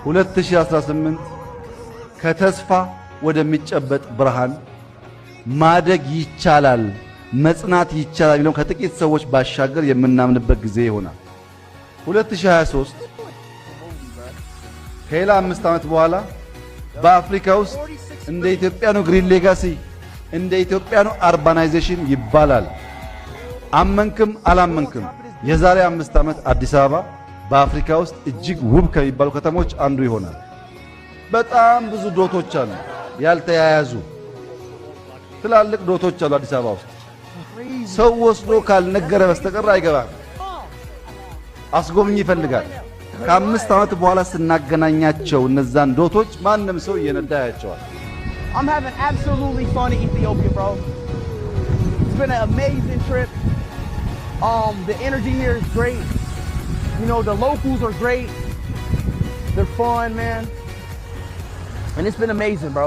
2018 ከተስፋ ወደሚጨበጥ ብርሃን ማደግ ይቻላል፣ መጽናት ይቻላል የሚለው ከጥቂት ሰዎች ባሻገር የምናምንበት ጊዜ ይሆናል። 2023 ከሌላ 5 ዓመት በኋላ በአፍሪካ ውስጥ እንደ ኢትዮጵያ ነው ግሪን ሌጋሲ፣ እንደ ኢትዮጵያ ነው አርባናይዜሽን ይባላል። አመንክም አላመንክም የዛሬ 5 ዓመት አዲስ አበባ በአፍሪካ ውስጥ እጅግ ውብ ከሚባሉ ከተሞች አንዱ ይሆናል። በጣም ብዙ ዶቶች አሉ፣ ያልተያያዙ ትላልቅ ዶቶች አሉ አዲስ አበባ ውስጥ። ሰው ወስዶ ካልነገረ በስተቀር አይገባም። አስጎብኝ ይፈልጋል። ከ5 ዓመት በኋላ ስናገናኛቸው እነዛን ዶቶች ማንም ሰው እየነዳ ያያቸዋል። I'm having absolutely fun in Ethiopia, bro. It's been an amazing trip. The energy here is great. You know, the locals are great. They're fun, man. And it's been amazing, bro.